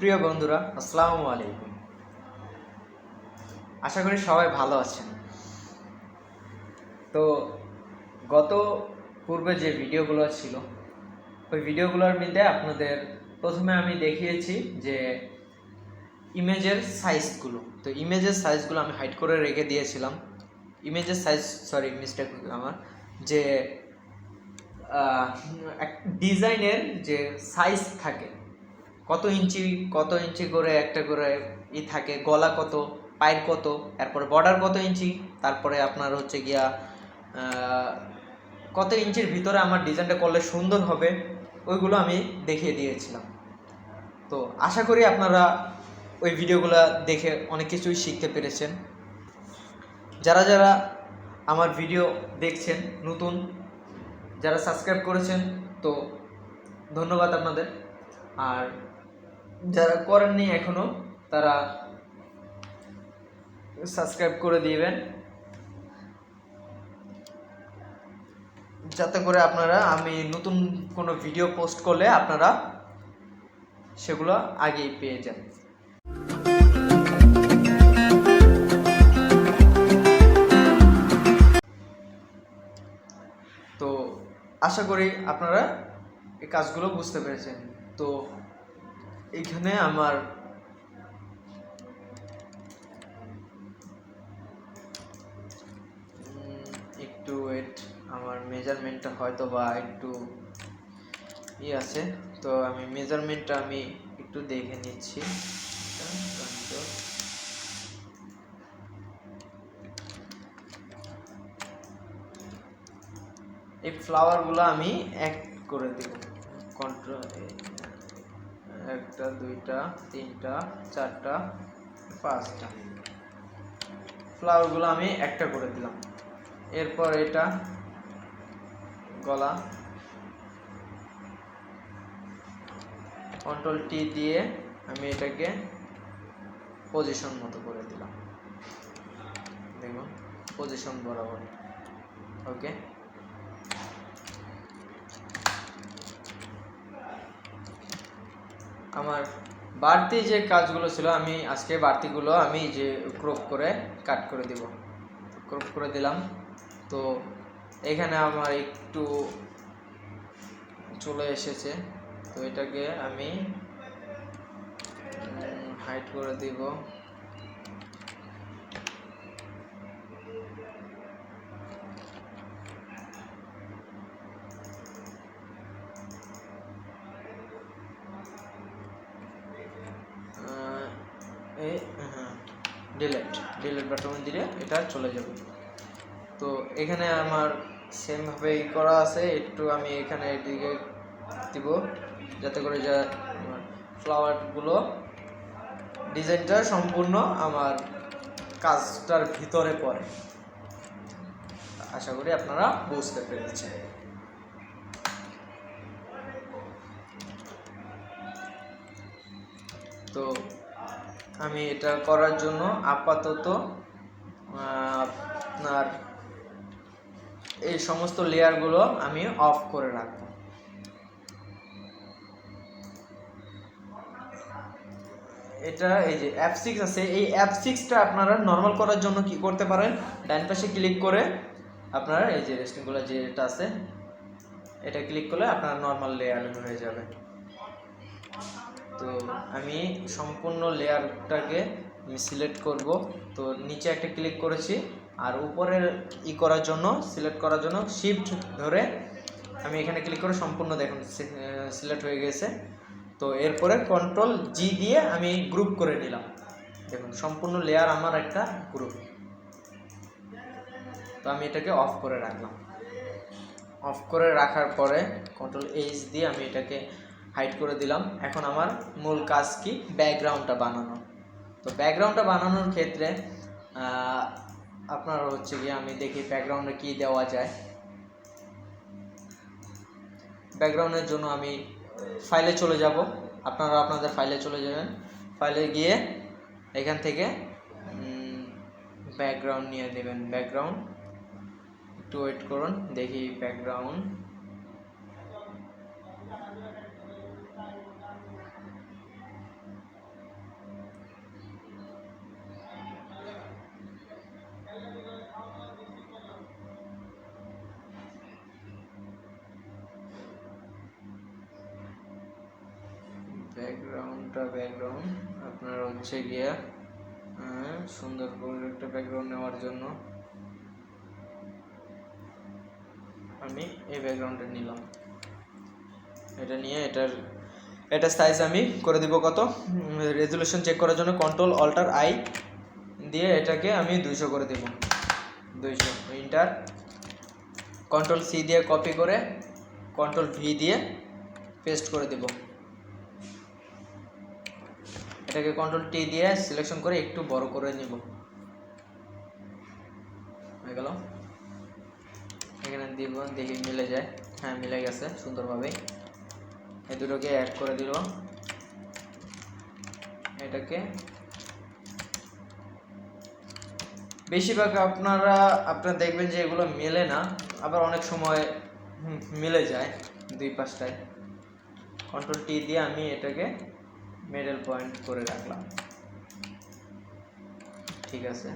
সুপ্রিয় বন্ধুরা, আসসালামু আলাইকুম। আশা করি সবাই ভালো আছেন। তো গত পূর্বে যে ভিডিওগুলো ছিল, ওই ভিডিওগুলোর মধ্যে আপনাদের প্রথমে আমি দেখিয়েছি যে ইমেজের সাইজগুলো। তো ইমেজের সাইজগুলো আমি হাইড করে রেখে দিয়েছিলাম। ইমেজের সাইজ, সরি মিস্টেক আমার, যে ডিজাইনের যে সাইজ থাকে, কত ইঞ্চি করে একটা করে থাকে, গলা কত, পায়ের কত, তারপরে বর্ডার কত ইঞ্চি, তারপরে আপনার হচ্ছে গিয়া কত ইঞ্চির ভিতরে আমার ডিজাইনটা করলে সুন্দর হবে, ওইগুলো আমি দেখিয়ে দিয়েছিলাম। তো আশা করি আপনারা ওই ভিডিওগুলো দেখে অনেক কিছুই শিখতে পেরেছেন। যারা যারা আমার ভিডিও দেখছেন, নতুন যারা সাবস্ক্রাইব করেছেন, তো ধন্যবাদ আপনাদের। আর যারা করেননি এখনো, তারা সাবস্ক্রাইব করে দিবেন, যাতে করে আপনারা আমি নতুন কোনো ভিডিও পোস্ট করলে আপনারা সেগুলো আগেই পেয়ে যান। তো আশা করি আপনারা এই কাজগুলো বুঝতে পেরেছেন। তো এইখানে আমার একটু ওয়েট, আমার মেজারমেন্টটা হয়তো বা একটু আছে, তো আমি মেজারমেন্টটা আমি একটু দেখে নিচ্ছি। এই ফ্লাওয়ারগুলো আমি এক করে দেব। কন্ট্রোল, একটা, দুইটা, তিনটা, চারটা, পাঁচটা ফ্লাওয়ারগুলো আমি একটা করে দিলাম। এরপর এটা গলা, কন্ট্রোল টি দিয়ে আমি এটাকে পজিশন মতো করে দিলাম। দেখুন, পজিশন বরাবর। ওকে, আমার বাড়তি যে কাজগুলো ছিল, আমি আজকে বাড়তিগুলো আমি যে ক্রপ করে কাট করে দিব, ক্রপ করে দিলাম। তো এখানে আমার একটু চলে এসেছে, তো এটাকে আমি হাইড করে দিব। ডিলেট বাটন দিলে এটা চলে যাবে। তো এখানে আমার সেমভাবে করা আছে, একটু আমি এখানে এদিকে দিব, যাতে করে যা ফ্লাওয়ারগুলো ডিজাইনটা সম্পূর্ণ আমার কাজটার ভিতরে পড়ে। আশা করি আপনারা বুঝতে পেরেছেন। তো আমি এটা করার জন্য আপাতত আপনার এই সমস্ত লেয়ারগুলো আমি অফ করে রাখবো। এটা এই যে F6 আছে, এই F6টা আপনারা নর্মাল করার জন্য কি করতে পারেন, ডান পাশে ক্লিক করে আপনারা এই যে রেস্টিংগুলো যেটা আছে, এটা ক্লিক করলে আপনার নর্মাল লেয়ার হয়ে যাবে। তো আমি সম্পূর্ণ লেয়ারটাকে আমি সিলেক্ট করব। তো নিচে একটা ক্লিক করেছি, আর উপরের করার জন্য, সিলেক্ট করার জন্য শিফট ধরে আমি এখানে ক্লিক করে সম্পূর্ণ দেখুন সিলেক্ট হয়ে গেছে। তো এরপরে কন্ট্রোল জি দিয়ে আমি গ্রুপ করে নিলাম। দেখুন সম্পূর্ণ লেয়ার আমার একটা গ্রুপ। তো আমি এটাকে অফ করে রাখলাম। অফ করে রাখার পরে কন্ট্রোল এইচ দিয়ে আমি এটাকে হাইড করে দিলাম। এখন আমার মূল কাজ কি, ব্যাকগ্রাউন্ডটা বানানো। তো ব্যাকগ্রাউন্ডটা বানানোর ক্ষেত্রে আপনার হচ্ছে গিয়ে আমি দেখি ব্যাকগ্রাউন্ডে কি দেওয়া যায়। ব্যাকগ্রাউন্ডের জন্য আমি ফাইলে চলে যাব, আপনারা আপনাদের ফাইলে চলে যাবেন। ফাইলে গিয়ে এখান থেকে ব্যাকগ্রাউন্ড নিয়ে নেবেন। ব্যাকগ্রাউন্ড, একটু ওয়েট করুন, দেখি ব্যাকগ্রাউন্ড। ব্যাকগ্রাউন্ড আপনার হচ্ছে গিয়া সুন্দর করে একটা ব্যাকগ্রাউন্ড নেওয়ার জন্য আমি এই ব্যাকগ্রাউন্ডটা নিলাম। এটা নিয়ে এটা সাইজ আমি করে দিব কত, রেজুলেশন চেক করার জন্য কন্ট্রোল অল্টার আই দিয়ে এটাকে আমি 200 করে দেব। 200 ইন্টার, কন্ট্রোল সি দিয়ে কপি করে কন্ট্রোল ভি দিয়ে পেস্ট করে দেব। এটাকে কন্ট্রোল টি দিয়ে সিলেকশন করে একটু বড় করে নিব। হয়ে গেল। এখানে দিব, দেখি মিলে যায়। হ্যাঁ, মিলে গেছে সুন্দরভাবে। এই দুটোকে অ্যাড করে দিল। এটাকে বেশিরভাগ আপনারা দেখবেন যে এগুলো মেলে না, আবার অনেক সময় মিলে যায় 2-5টায়। কন্ট্রোল টি দিয়ে আমি এটাকে মিডল পয়েন্ট করে রাখলাম। ঠিক আছে,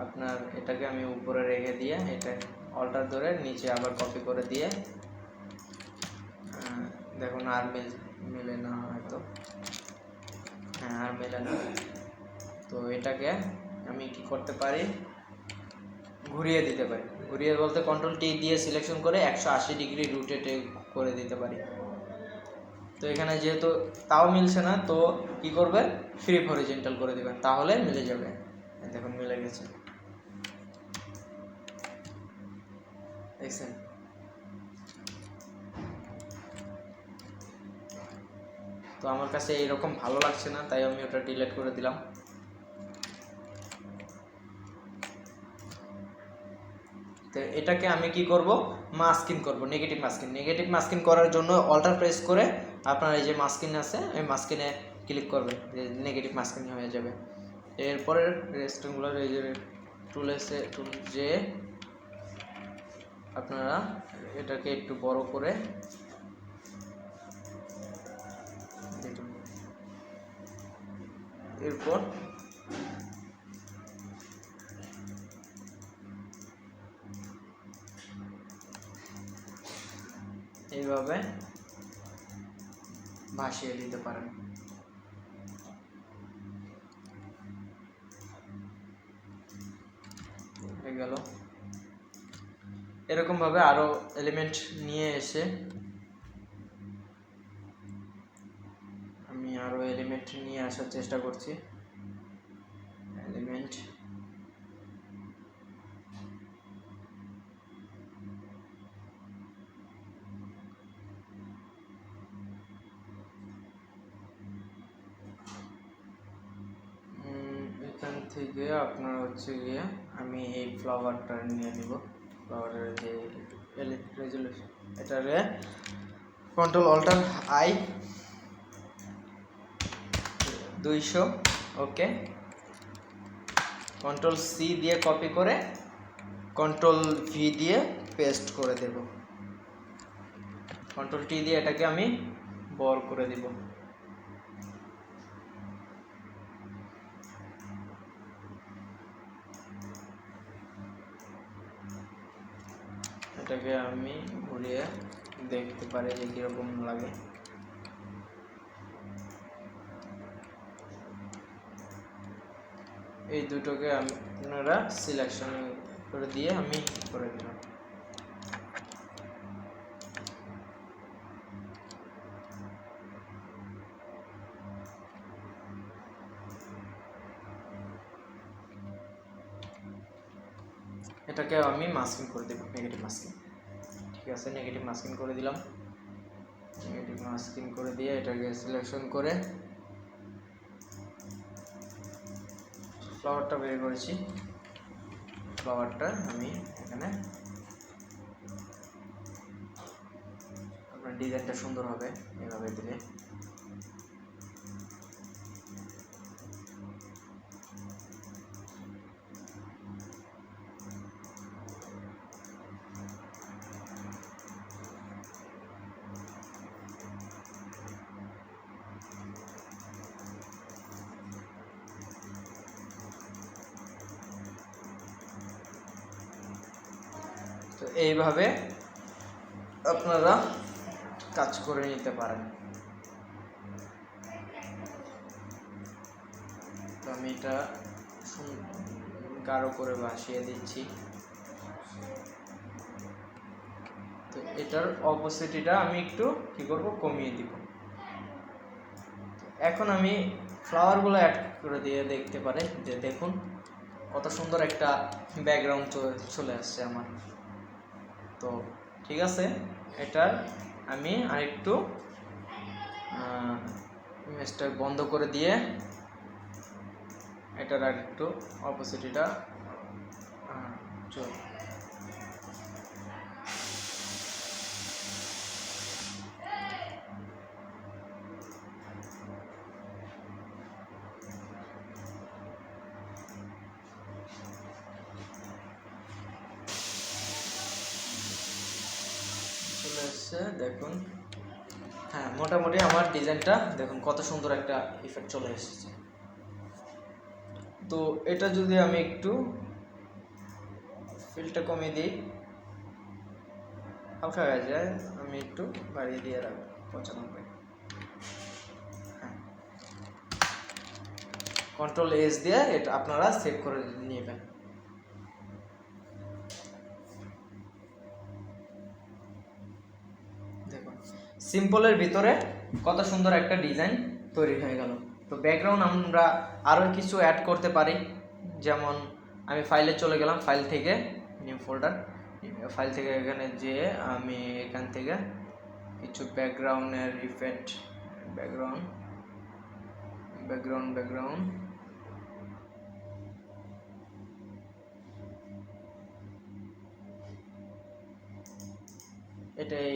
আপনার এটাকে আমি উপরে রেখে দিয়ে এটা অল্টার ধরে নিচে আবার কপি করে দিয়ে দেখুন আর মিলে না হয়তো। হ্যাঁ, আর মেলে না। তো এটাকে আমি কি করতে পারি, ঘুরিয়ে দিতে পারি। ঘুরিয়ে বলতে কন্ট্রোল টি দিয়ে সিলেকশন করে 180 ডিগ্রি রোটেট করে দিতে পারি। তো এখানে যেহেতু তাও মিলছে না, তো কি করবে, ফ্লিপ হরিজন্টাল করে দিবেন, তাহলে মিলে যাবে। দেখুন মিলে গেছে, দেখছেন। তো আমার কাছে এইরকম ভালো লাগছে না, তাই আমি ওটা ডিলিট করে দিলাম। তো এটাকে আমি কি করব, মাস্কিং করব, নেগেটিভ মাস্কিং করার জন্য অল্টার প্রেস করে আপনার এই যে মাস্কিং আছে, এই মাস্কিনে ক্লিক করবেন, নেগেটিভ মাস্কিং হয়ে যাবে। এরপরে রেস্টগুলোর এই যে টুল যে আপনারা এটাকে একটু বড় করে দেখুন। এরপর এইভাবে ভাসিয়ে দিতে পারেন। হয়ে গেল। এরকম ভাবে আরো এলিমেন্ট নিয়ে এসে আমি আরো এলিমেন্ট নিয়ে আসার চেষ্টা করছি। এলিমেন্ট এখান থেকে আপনার হচ্ছে গিয়ে আমি এই ফ্লাওয়ারটা নিয়ে নিব। ফ্লাওয়ারের যে রেজুলেশন, এটারে control alter I 200, okay. Control C দিয়ে কপি করে কন্ট্রোল ভি দিয়ে পেস্ট করে দেব। কন্ট্রোল টি দিয়ে এটাকে আমি বড় করে দেব। এটাকে আমি ঘুরিয়ে দেখতে পারি যে কিরকম লাগে। এই দুটোকে আপনারা সিলেকশন করে দিয়ে আমি করে দিলাম। এটাকে আমি মাস্কিং করে দেব, নেগেটিভ মাস্কিং। ঠিক আছে, নেগেটিভ মাস্কিং করে দিলাম। নেগেটিভ মাস্কিং করে দিয়ে এটাকে সিলেকশন করে ফ্লাওয়ারটা বের করেছি। ফ্লাওয়ারটা আমি এখানে, আপনার ডিজাইনটা সুন্দর হবে এভাবে দিলে। তো এইভাবে আপনারা কাজ করে নিতে পারেন। আমি এটা গাঢ় করে ভাসিয়ে দিচ্ছি। তো এটার অপোসিটিটা আমি একটু কি করব, কমিয়ে দিব। এখন আমি ফ্লাওয়ারগুলো অ্যাড করে দিয়ে দেখতে পারে যে দেখুন কত সুন্দর একটা ব্যাকগ্রাউন্ড চলে আসছে আমার। তো ঠিক আছে, এটার আমি আরেকটু ইমেজটা বন্ধ করে দিয়ে এটার আরেকটু অপোসিটিটা চল চলে এসছে দেখুন। হ্যাঁ, মোটামুটি আমার ডিজাইনটা দেখুন কত সুন্দর একটা ইফেক্ট চলে এসেছে। তো এটা যদি আমি একটু ফিলটা কমিয়ে দিই, হালকা হয়ে যায়, আমি একটু বাড়িয়ে দিয়ে রাখবো 95। হ্যাঁ, Ctrl+S দিয়ে এটা আপনারা সেভ করে নেবেন। দেখুন সিম্পলের ভিতরে কত সুন্দর একটা ডিজাইন তৈরি হয়ে গেল। তো ব্যাকগ্রাউন্ড আমরা আরও কিছু অ্যাড করতে পারি, যেমন আমি ফাইলে চলে গেলাম, ফাইল থেকে নিউ ফোল্ডার, ফাইল থেকে এখানে যেয়ে আমি এখান থেকে কিছু ব্যাকগ্রাউন্ডের ইফেক্ট, ব্যাকগ্রাউন্ড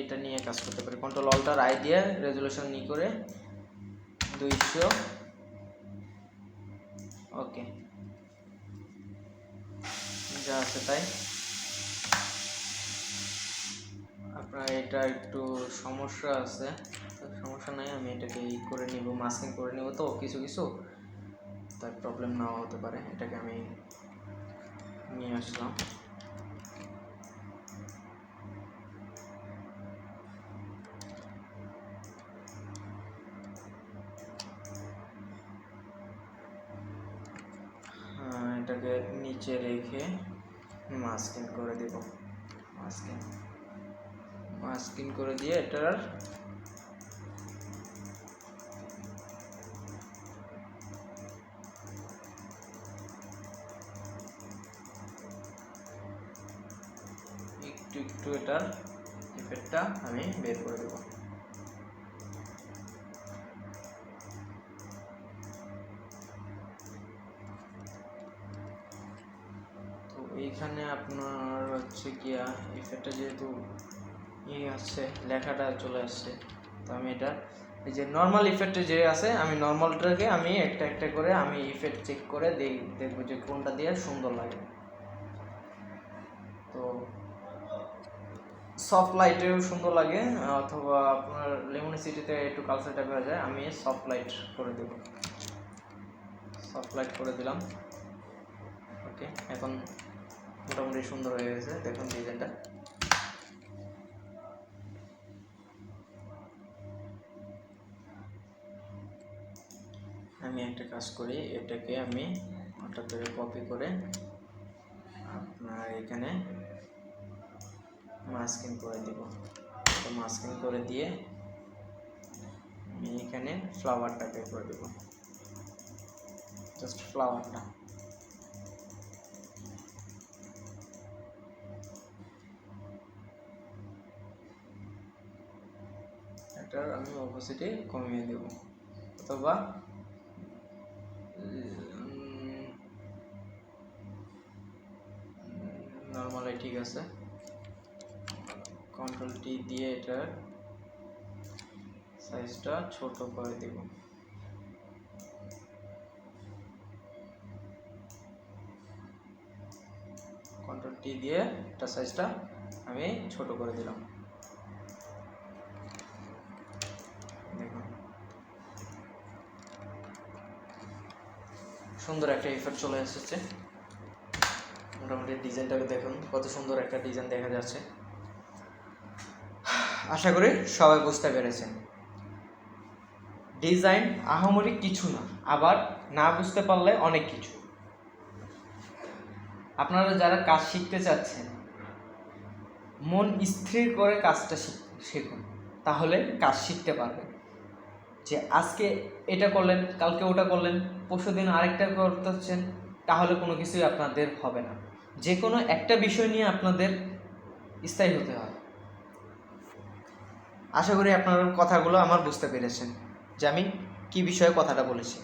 এটা নিয়ে কাজ করতে পারি। Ctrl+Alt+I দিয়ে রেজুলেশন ই করে 200, ওকে, যা আছে তাই। আপনার এটা একটু সমস্যা আছে, সমস্যা নাই, আমি এটাকে ই করে নিব, মাস্কিং করে নিব। তো কিছু তার প্রবলেম নাও হতে পারে, এটাকে আমি নিয়ে আসলাম। এটাকে নিচে রেখে মাস্কিং করে দেব, মাস্কিং করে দিয়ে এটার একটু এটার ইফেক্টটা আমি বের করে দেব। তো এইখানে আপনার হচ্ছে গিয়া ইফেক্টটা যেহেতু আছে, লেখাটা চলে আসছে, তো আমি এটা এই যে নর্মাল ইফেক্টে যে আছে, আমি নর্মালটাকে আমি একটা করে আমি ইফেক্ট চেক করে দেখবো যে কোনটা দিয়ে সুন্দর লাগে। তো সফট লাইটেও সুন্দর লাগে, অথবা আপনার লেমনিসিটিতে একটু কালচার টাইপ হয়ে যায়, আমি সফট লাইট করে দেব, সফট লাইট করে দিলাম। ওকে, এখন মোটামুটি সুন্দর হয়ে গেছে দেখুন ডিজাইনটা। আমি একটা কাজ করি, এটাকে আমি ওটা থেকে কপি করে আপনার এখানে মাস্কিং করে দিব। তো মাস্কিং করে দিয়ে আমি এখানে ফ্লাওয়ারটাকে করে দেব, জাস্ট ফ্লাওয়ারটা। এটার আমি অপোসিটি কমিয়ে দেব, অথবা নর্মালি ঠিক আছে। Ctrl+T দিয়ে এটার সাইজটা ছোট করে দেব। Ctrl+T দিয়ে এটা সাইজটা আমি ছোট করে দিলাম। দেখুন সুন্দর একটা ইফেক্ট চলে এসেছে। মোটামুটি ডিজাইনটাকে দেখুন কত সুন্দর একটা ডিজাইন দেখা যাচ্ছে। আশা করি সবাই বুঝতে পেরেছেন। ডিজাইন আহামরি কিছু না, আবার না বুঝতে পারলে অনেক কিছু। আপনারা যারা কাজ শিখতে চাচ্ছেন, মন স্থির করে কাজটা শিখুন, তাহলে কাজ শিখতে পারবেন। যে আজকে এটা করলেন, কালকে ওটা করলেন, পরশুদিন আরেকটা করতেছেন, তাহলে কোনো কিছুই আপনাদের হবে না। যে কোনো একটা বিষয় নিয়ে আপনাদের স্থায়ী হতে হয়। আশা করি আপনার কথাগুলো আমার বুঝতে পেরেছেন যে আমি কি বিষয়ে কথাটা বলেছি।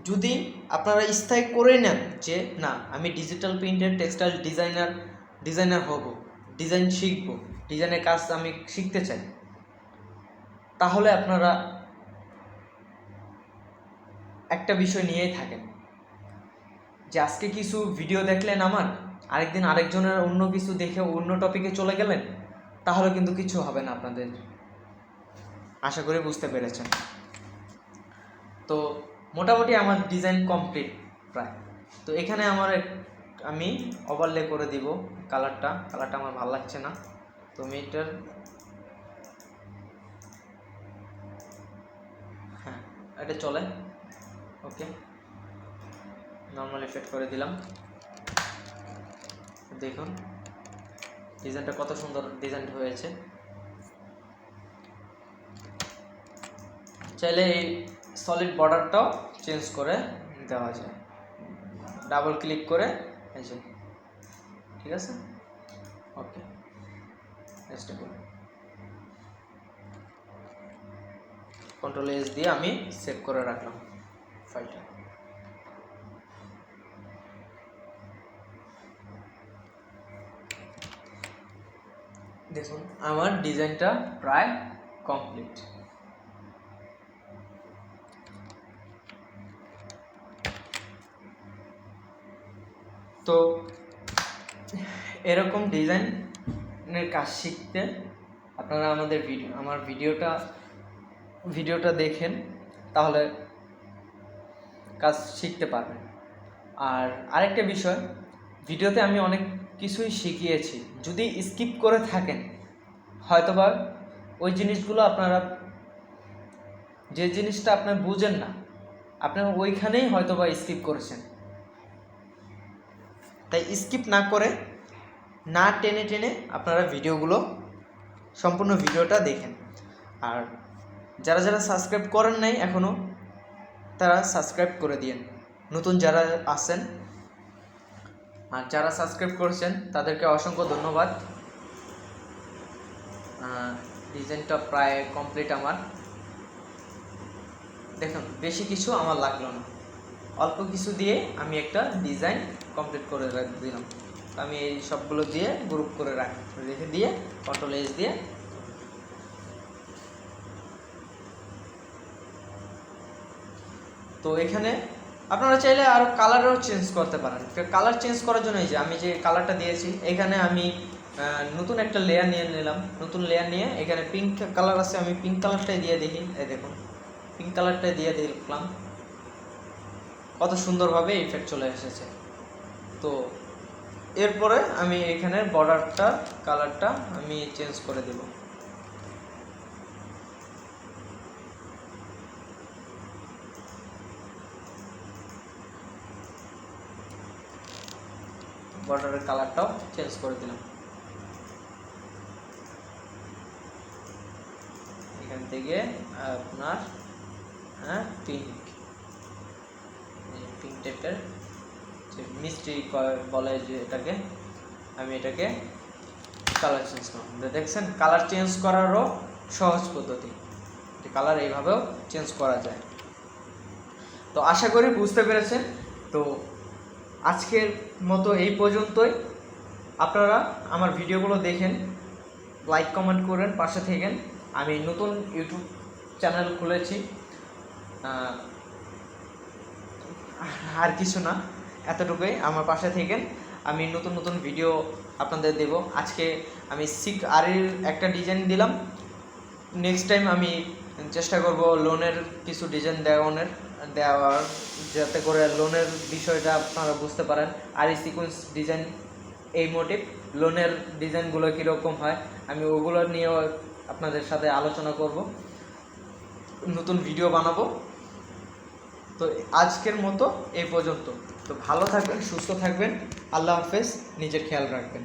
যদি আপনারা স্থায়ী করে নেন যে না, আমি ডিজিটাল প্রিন্টের টেক্সটাইল ডিজাইনার হব, ডিজাইন শিখব, ডিজাইনের কাজ আমি শিখতে চাই, তাহলে আপনারা একটা বিষয় নিয়েই থাকেন যে আজকে কিছু ভিডিও দেখলেন আমার, আরেকদিন আরেকজনের অন্য কিছু দেখে অন্য টপিকে চলে গেলেন, তাহলে কিন্তু কিছু হবে না আপনাদের। আশা করি বুঝতে পেরেছেন। তো মোটামুটি আমার ডিজাইন কমপ্লিট প্রায়। তো এখানে আমি ওভারলে করে দিব কালারটা আমার ভালো লাগছে না, তো আমি এটার হ্যাঁ এটা চলে, ওকে নর্মাল এফেক্ট করে দিলাম। দেখুন ডিজাইনটা কত সুন্দর ডিজাইন হয়েছে। চাইলে এই সলিড বর্ডারটাও চেঞ্জ করে দেওয়া যায়, ডাবল ক্লিক করে এই যে, ঠিক আছে, ওকে নেক্সট করুন। কন্ট্রোল-S দিয়ে আমি সেভ করে রাখলাম ফাইলটা। দেখুন আমার ডিজাইনটা প্রায় কমপ্লিট। তো এরকম ডিজাইনের কাজ শিখতে আপনারা আমার ভিডিওটা দেখেন, তাহলে কাজ শিখতে পারবেন। আর আরেকটা বিষয়, ভিডিওতে আমি অনেক কিছুই শিখিয়েছি, যদি স্কিপ করে থাকেন হয়তোবা ওই জিনিসগুলো যে জিনিসটা আপনার বুঝেন না, আপনারা ওইখানেই হয়তোবা স্কিপ করেছেন। তাই স্কিপ না করে, না টেনে আপনারা সম্পূর্ণ ভিডিওটা দেখেন। আর যারা সাবস্ক্রাইব করেন নাই এখনও, তারা সাবস্ক্রাইব করে দিন, নতুন যারা আছেন। আর যারা সাবস্ক্রাইব করেছেন তাদেরকে অসংখ্য ধন্যবাদ। ডিজাইনটা প্রায় কমপ্লিট আমার। দেখুন বেশি কিছু আমার লাগলো না, অল্প কিছু দিয়ে আমি একটা ডিজাইন কমপ্লিট করে দিলাম। আমি এই সবগুলো দিয়ে গ্রুপ করে রেখে দিয়ে কন্ট্রোল-S দিয়ে তো এখানে আপনারা চাইলে আরও কালারও চেঞ্জ করতে পারেন। কালার চেঞ্জ করার জন্য এই যে আমি যে কালারটা দিয়েছি, এখানে আমি নতুন একটা লেয়ার নিয়ে নিলাম। নতুন লেয়ার নিয়ে এখানে পিঙ্ক কালার আছে, আমি পিঙ্ক কালারটাই দিয়ে দেখি। এই দেখুন পিঙ্ক কালারটাই দিয়ে দেখলাম, কত সুন্দরভাবে ইফেক্ট চলে এসেছে। তো এরপরে আমি এখানে কালারটা আমি চেঞ্জ করে দেব। বর্ডারের কালারটাও চেঞ্জ করে দিলাম। এখান থেকে আপনার পিঙ্ক টাইপের যে মিষ্টি বলে যে এটাকে, আমি এটাকে কালার চেঞ্জ করব। দেখছেন কালার চেঞ্জ করারও সহজ পদ্ধতি, কালার এইভাবেও চেঞ্জ করা যায়। তো আশা করি বুঝতে পেরেছেন। তো আজকের মতো এই পর্যন্তই। আপনারা আমার ভিডিওগুলো দেখেন, লাইক কমেন্ট করেন, পাশে থাকেন। আমি নতুন ইউটিউব চ্যানেল খুলেছি, আর কিছু না, এতটুকুই। আমার পাশে থাকেন, আমি নতুন ভিডিও আপনাদের দেব। আজকে আমি আরির একটা ডিজাইন দিলাম, নেক্সট টাইম আমি চেষ্টা করব লোনের কিছু ডিজাইন দেওয়ার, যাতে করে লোনের বিষয়টা আপনারা বুঝতে পারেন। আরি সিকোয়েন্স ডিজাইন, এই মোটিভ লোনের ডিজাইনগুলো কীরকম হয়, আমি ওগুলো নিয়েও আপনাদের সাথে আলোচনা করব, নতুন ভিডিও বানাবো। তো আজকের মতো এই পর্যন্ত। তো ভালো থাকবেন, সুস্থ থাকবেন, আল্লাহ হাফেজ, নিজের খেয়াল রাখবেন।